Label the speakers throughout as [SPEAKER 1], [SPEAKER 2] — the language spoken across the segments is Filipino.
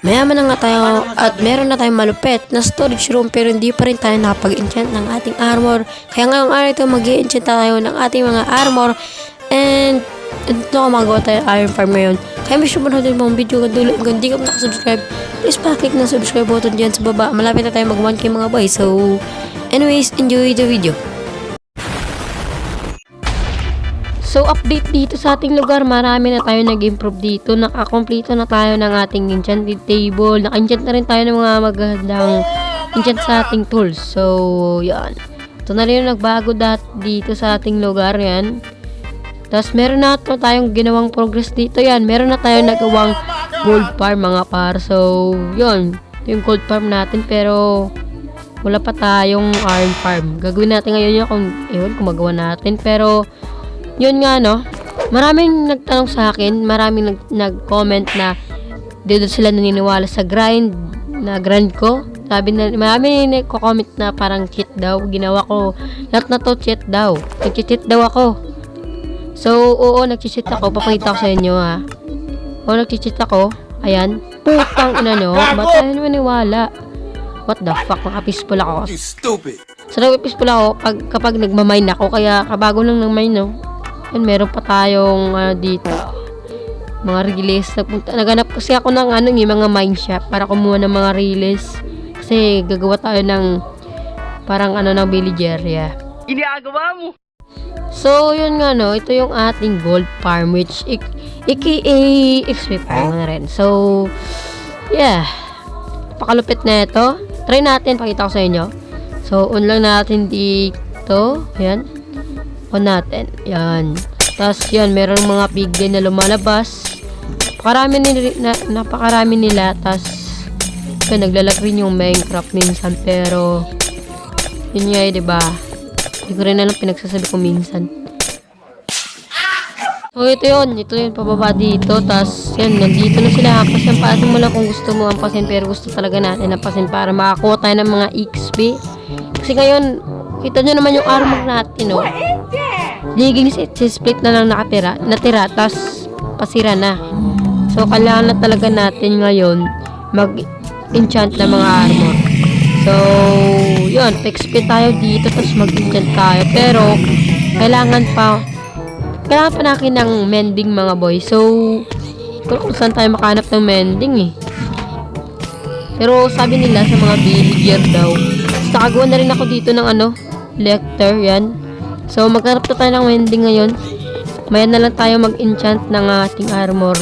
[SPEAKER 1] Mayaman na nga tayo at meron na tayong malupit na storage room pero hindi pa rin tayo nakapag-enchant ng ating armor. Kaya ngayong araw ito mag-i-enchant tayo ng ating mga armor and ito magawa tayo iron farm ngayon. Kaya may sure mo na din mga video ka dulo. Kung hindi ka pa nakasubscribe, please paklik na subscribe button dyan sa baba. Malapit na tayo mag 1k mga boy. So anyways, enjoy the video. So, update dito sa ating lugar, marami na tayo nag-improve dito. Nakakompleto na tayo ng ating enchanted table. Naka-enchant na rin tayo ng mga magandang enchant sa ating tools. So, yan. Ito na rin yung nagbago dito sa ating lugar, yan. Tapos, meron na tayong ginawang progress dito, yan. Meron na tayong nagawang gold farm, mga par. So, yun. Ito yung gold farm natin, pero wala pa tayong iron farm. Gagawin natin ngayon yun kung magawa natin. Pero, yun nga, no? Maraming nagtanong sa akin, maraming nag-comment na dito sila naniniwala sa grind ko. Sabi na, maraming nagko-comment na parang cheat daw. Ginawa ko, lahat na to cheat daw. Nag-cheat daw ako. So, oo, nag-cheat ako. Papakita ko sa inyo, ha. Oo, nag-cheat ako. Ayan. Putang ina nyo. Ba't tayo maniwala? What the fuck? Naka-peaceful ako.
[SPEAKER 2] You stupid.
[SPEAKER 1] So, naka-peaceful ako kapag nagmamine ako. Kaya, kabago lang ng mine, no? And meron pa tayong dito mga release. Naganap kasi ako ng yung mga mine shop para kumuha ng mga release. Kasi gagawa tayo ng parang ng villager. Yeah.
[SPEAKER 3] Iniagawa mo.
[SPEAKER 1] So, yun nga, no. Ito yung ating gold farm which aka XP farm na rin. So, yeah. Pakalupit na ito. Try natin. Pakita ko sa inyo. So, on lang natin dito. Ayan. On natin. Yan. Tapos, yan. Merong mga piggy na lumalabas. Napakarami nila. Tapos, yun, naglalag rin yung Minecraft minsan. Pero, yun nga diba? Hindi ko rin alam pinagsasabi ko minsan. So, ito yun. Ito yun. Pababa dito. Tapos, yan. Nandito na sila. Hampasin pa. Atin mo lang kung gusto mo hampasin. Pero gusto talaga natin hampasin para makakuha tayo ng mga XP. Kasi ngayon, kita nyo naman yung armor natin, no? Liging split na lang natira, tas pasira na. So, kailangan na talaga natin ngayon mag-enchant na mga armor. So, yun, XP tayo dito, tas mag-enchant tayo. Pero, kailangan pa natin ng mending, mga boy. So, kung saan tayo makahanap ng mending, eh. Pero, sabi nila sa mga villager daw, nakagawa na rin ako dito ng lector, yan. So, magharap na tayo ng mending ngayon. Mayan na lang tayo mag-enchant ng ating armor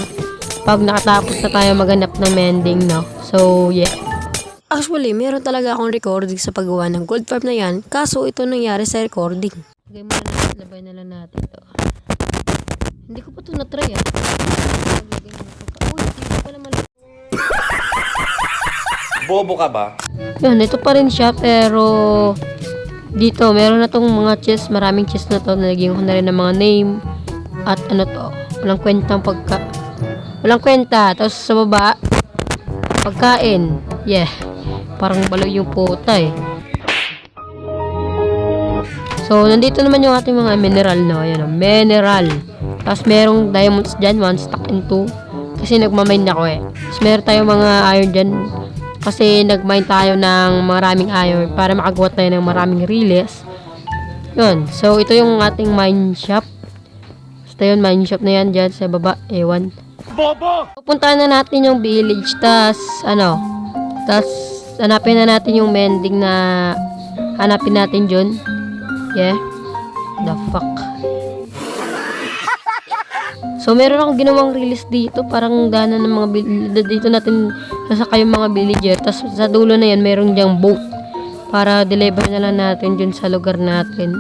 [SPEAKER 1] pag nakatapos na tayo maghanap ng mending, no? So, yeah. Actually, meron talaga akong recording sa paggawa ng gold farm na yan. Kaso, ito nangyari sa recording. Okay, labay na lang natin ito. Hindi ko pa ito na-try, ah. Uy, hindi ko pala malapit.
[SPEAKER 2] Bobo ka ba?
[SPEAKER 1] Yun, ito pa rin siya, pero dito, meron na tong mga chest, maraming chest na to, nalagyan ko na rin ng mga name, at walang kwentang walang kwenta, tapos sa baba, pagkain, yeah, parang balaw yung puta, eh. So, nandito naman yung ating mga mineral, no, ayan, mineral, tapos merong diamonds dyan, 1 stack and 2, kasi nagmamine ako, eh. Tapos meron tayong mga iron dyan, kasi nag-mine tayo ng maraming iron para makagawa tayo ng maraming release. Yun. So, ito yung ating mine shop. Ito yung mine shop na yan dyan sa baba. Ewan.
[SPEAKER 2] Bobo!
[SPEAKER 1] Pupuntahan na natin yung village. Tas, hanapin na natin yung mending na hanapin natin dyan. Yeah. The fuck. So, meron akong ginawang release dito. Parang gana ng mga dito natin sasakay yung mga villager. Tapos, sa dulo na yan, meron dyang boat. Para deliver na lang natin dyan sa lugar natin.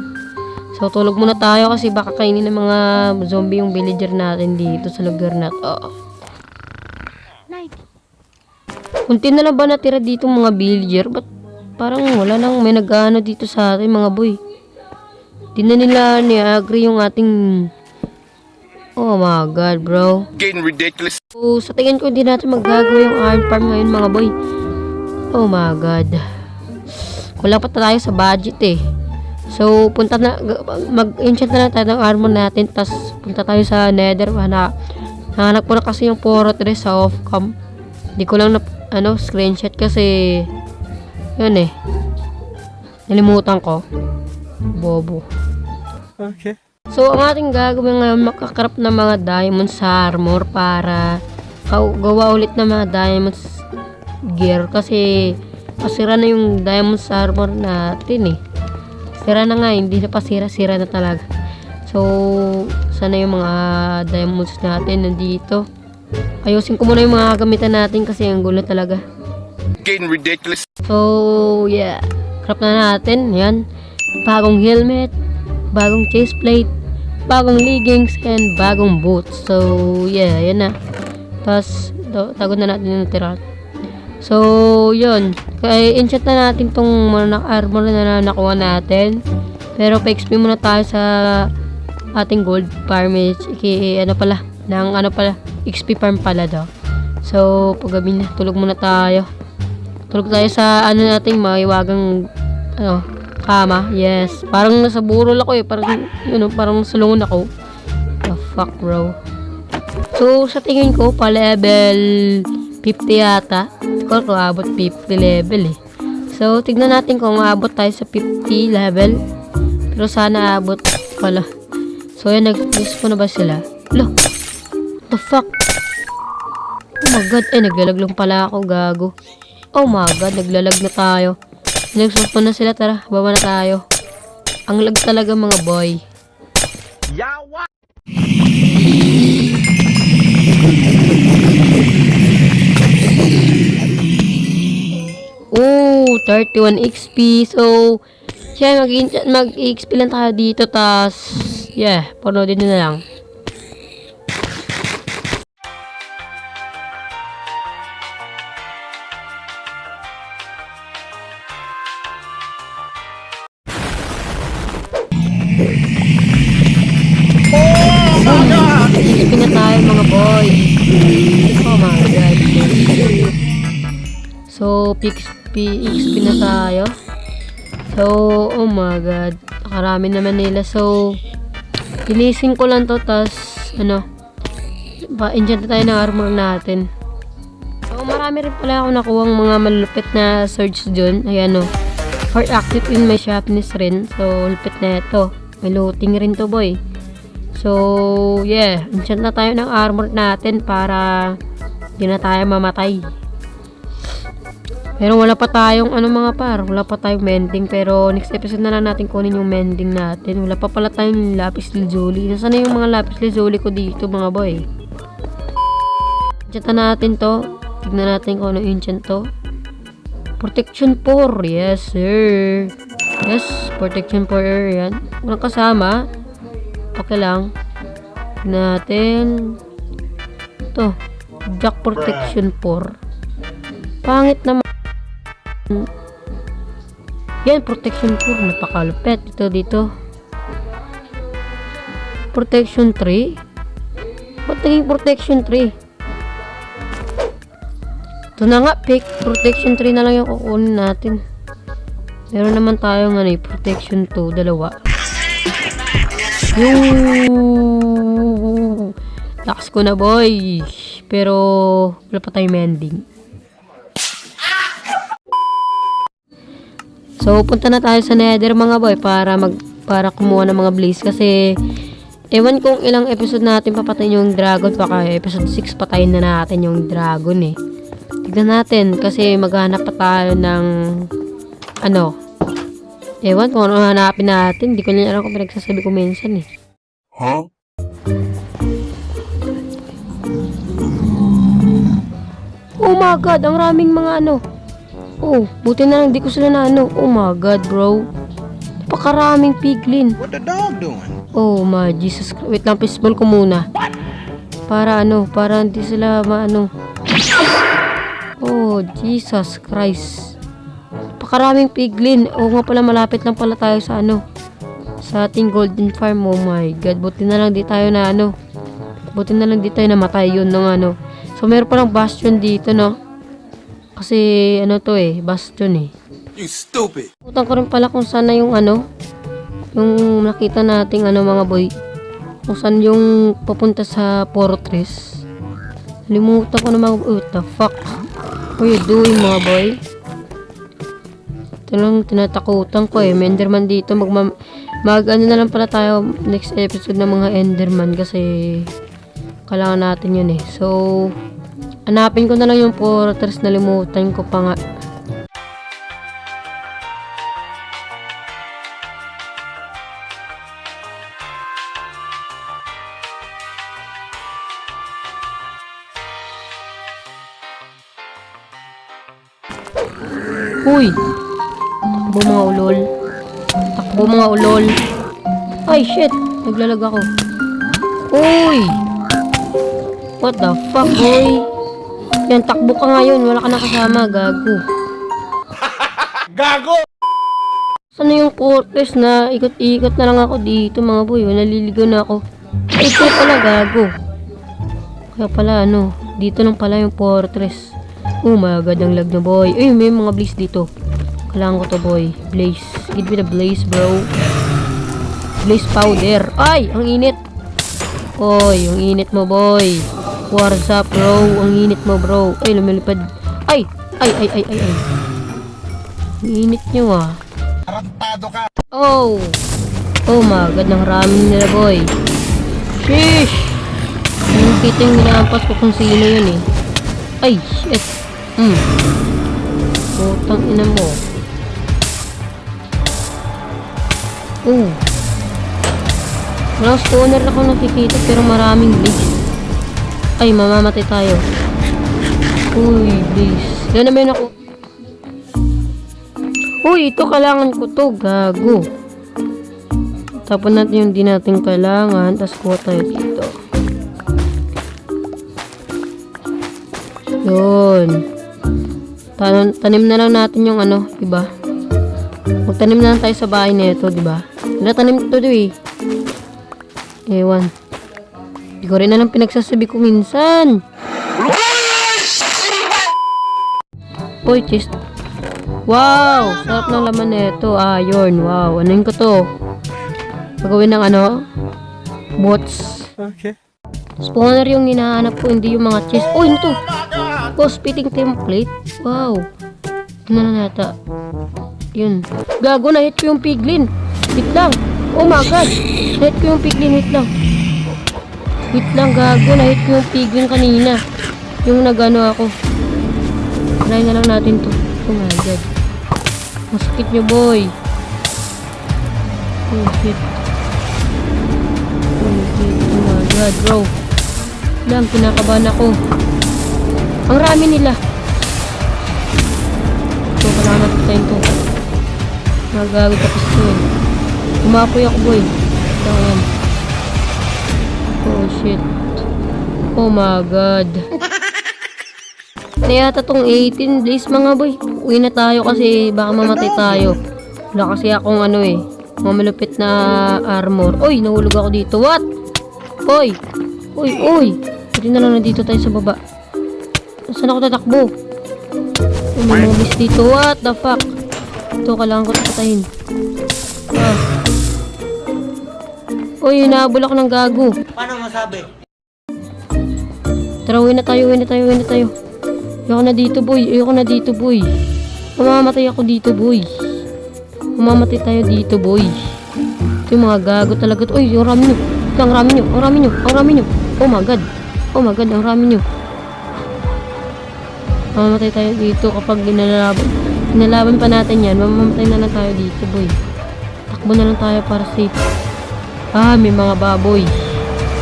[SPEAKER 1] So, tulog muna tayo kasi baka kainin ng mga zombie yung villager natin dito sa lugar natin. Kunti na lang ba natira dito mga villager? Ba't parang wala nang may nag-ano dito sa atin mga boy? Di na nila ni-agree yung ating... Oh my god, bro.
[SPEAKER 2] Getting ridiculous.
[SPEAKER 1] So, sa tingin ko, hindi natin magagawa yung iron farm ngayon, mga boy. Oh my god. Kulang pa tayo sa budget, eh. So, mag-enchant na lang tayo ng armor natin, tas punta tayo sa nether. Hanap ko na kasi yung fortress sa off-cam. Di ko lang screenshot kasi yun eh. Nalimutan ko. Bobo.
[SPEAKER 2] Okay.
[SPEAKER 1] So, ang ating gagawin ngayon, makakrap ng mga diamonds sa armor para gawa ulit ng mga diamonds gear kasi pasira na yung diamonds armor natin eh. Sira na nga, hindi na pasira, sira na talaga. So, sana yung mga diamonds natin nandito. Ayusin ko muna yung mga gamitan natin kasi ang gulo talaga.
[SPEAKER 2] Getting ridiculous.
[SPEAKER 1] So, yeah. Craft na natin. Yan. Bagong helmet, bagong chest plate, bagong leggings, and bagong boots. So, yeah. Yan na. Tapos, tagon na natin yung tira. So, yun. Kaya, enchant na natin tong mga armor na nakuha natin. Pero, pa-XP muna tayo sa ating gold farmage. XP farm pala daw. So, paggabi na, tulog muna tayo. Tulog tayo sa nating maiwagang kama. Yes. Parang nasa burol ako eh. Parang salungon ako. The fuck, bro. So, sa tingin ko, pa level 50 yata. Hindi ko kung abot 50 level eh. So, tignan natin kung abot tayo sa 50 level. Pero sana abot pala. So, yan, nag-list ko na ba sila? Lo! What the fuck? Oh my god, naglalag lang pala ako, gago. Oh my god, naglalag na tayo. Nagsuspon na sila, tara, baba na tayo. Ang lag talaga mga boy.
[SPEAKER 2] Yawa!
[SPEAKER 1] Oh, 31 XP. So, siya, mag-XP lang tayo dito, tas, yeah, panoodin nyo na lang. XP na tayo mga boy. Oh my god. So, XP na tayo. So, oh my god. Karami naman nila. So, inising ko lang to. Tas, enchant na tayo ng armor natin. So, marami rin pala ako nakuhang mga malupit na swords dun. Ayan o. Heart active in my sharpness rin. So, lupit na ito. May looting rin to boy. So, yeah. Enchant na tayo ng armor natin para hindi na tayo mamatay. Pero wala pa tayong wala pa tayong mending. Pero next episode na lang natin kunin yung mending natin. Wala pa pala tayong lapis lazuli. Nasaan na yung mga lapis lazuli ko dito mga boy? Enchant na natin to. Tignan natin kung ano enchant to. Protection 4. Yes sir. Yes, protection 4 yan. Walang kasama. Okay lang. Natin. Ito. Jack protection 4. Pangit naman. Yan, protection 4. Napakalupet. Dito. Protection 3. Ba't naging protection 3? Ito na nga, pick. Protection 3 na lang yung kukunin natin. Meron naman tayong protection 2. Dalawa. Lakas ko na boy. Pero wala pa tayong mending. So punta na tayo sa nether mga boy para kumuha ng mga blaze kasi ewan kung ilang episode natin papatayin yung dragon, baka episode 6 patayin na natin yung dragon eh. Tignan natin kasi maghanap pa tayo ng ewan kung ano hanapin natin. Hindi ko na alam kung pinagsasabi ko minsan eh.
[SPEAKER 2] Huh?
[SPEAKER 1] Oh my god, ang raming mga Oh, buti na lang di ko sila na Oh my god, bro. Napakaraming piglin.
[SPEAKER 2] What the dog doing?
[SPEAKER 1] Oh my Jesus. Wait lang, fishball ko muna. Para para hindi sila Oh, Jesus Christ. Napakaraming piglin. Oo nga pala, malapit lang pala tayo sa sa ating golden farm. Oh my god, buti na lang di tayo na buti na lang di tayo namatay yun ng So meron palang bastion dito kasi to bastion eh.
[SPEAKER 2] You stupid.
[SPEAKER 1] Putan ko rin pala kung saan na yung yung nakita nating mga boy, kung saan yung papunta sa fortress. Limutan ko na what the fuck? What are you doing, mga boy? Ito lang, tinatakutan ko eh. May Enderman dito. Ano na lang pala tayo next episode ng mga Enderman kasi kailangan natin yun eh. So, hanapin ko na lang yung fortress na limutan ko pa nga. Uy! Takbo mga ulol. Takbo mga ulol. Ay, shit! Naglalag ako. Uy! What the fuck, boy? Yan, takbo ka ngayon. Wala ka na kasama. Gago.
[SPEAKER 2] Gago!
[SPEAKER 1] Saan yung fortress na ikot-ikot na lang ako dito, mga boy? Naliligaw na ako. Ay, ito pala, gago. Kaya pala, dito lang pala yung fortress. Oh my god, ang lag na, boy. Uy, may mga blaze dito. Kailangan ko to, boy. Blaze. Give me the blaze, bro. Blaze powder. Ay, ang init. Oy, ang init mo, boy. What's up, bro? Ang init mo, bro. Ay, lumilipad. Ay. Ang init nyo, ah.
[SPEAKER 2] Tarantado ka!
[SPEAKER 1] Oh. Oh my god, ang ramen nila, boy. Sheesh. Yung kitang nilampas ko kung sino yun, eh. Ay, shit. Putang ina mo. Oh. Walang spawner ako nakikita pero maraming blaze. Ay, mamamatay tayo. Uy, blaze. Yan naman ako. Uy, ito kailangan ko to. Gago. Tapon natin yung di natin kailangan. Tapos kuha tayo dito. Yun. Tanim na lang natin yung diba? Magtanim na lang tayo sa bahay nito, diba? Tanim ito, eh. Ewan. Hindi ko rin na lang pinagsasabi ko minsan. Uy, chest. Wow! Sarap ng laman nito. Yun. Wow. Anuin ko to? Pagawin ng bots.
[SPEAKER 2] Okay.
[SPEAKER 1] Spawner yung hinahanap ko, hindi yung mga chest. Oh, ito. Oh, spitting template. Wow. Ano na nata? Yun. Gago, na-hit ko yung piglin. Wait lang. Oh my god. Na-hit ko yung piglin. Wait lang. Wait lang, gago. Na-hit ko yung piglin kanina. Yung nagano ako. Try na lang natin to. Oh my god. Masakit nyo, boy. Oh shit. Oh shit. Oh my god, bro. Lang, kinakabahan ako. Ang rami nila. So, kailangan natin tayo ito. Magagawin tapos ito eh. Umapoy ako, boy. Ito, yan. Oh, shit. Oh my god. Nayata tong 18 days, mga boy. Uwi na tayo kasi baka mamatay tayo. Wala kasi akong mga malupit na armor. Uy, nahulog ako dito. What? Uy. Pwede na lang na dito tayo sa baba. Saan ako tatakbo? May mga bis dito. What the fuck? Ito, kailangan ko patayin. Uy, hinahabol ako ng gago.
[SPEAKER 3] Paano masabi?
[SPEAKER 1] Tara, uwi na tayo. Ayoko na dito, boy. Mamamatay ako dito, boy. Mamamatay tayo dito, boy. Ito yung mga gago talaga. Uy, yung rami nyo. Ang rami nyo. Oh my god, ang rami nyo. Mamamatay tayo dito kapag inalaban pa natin yan. Mamamatay na lang tayo dito, boy. Takbo na lang tayo para safe. May mga baboy.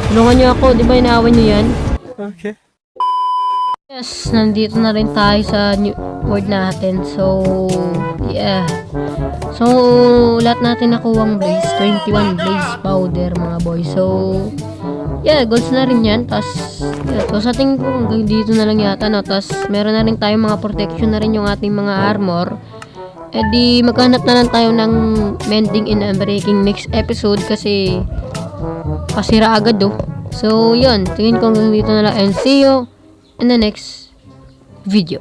[SPEAKER 1] Tulungan nyo ako, di ba inaawan nyo yan?
[SPEAKER 2] Okay.
[SPEAKER 1] Yes, nandito na rin tayo sa new world natin. So, yeah. So, lahat natin nakuwang blaze. 21 blaze powder, mga boy. So, yeah, golds na rin yan. So sa tingin ko, hanggang dito na lang yata, no? Tapos, meron na rin tayong mga protection na rin yung ating mga armor. E di, maghanap na lang tayo ng mending and unbreaking next episode kasi pasira agad, oh. So, yun. Tingin ko hanggang dito na lang and see you in the next video.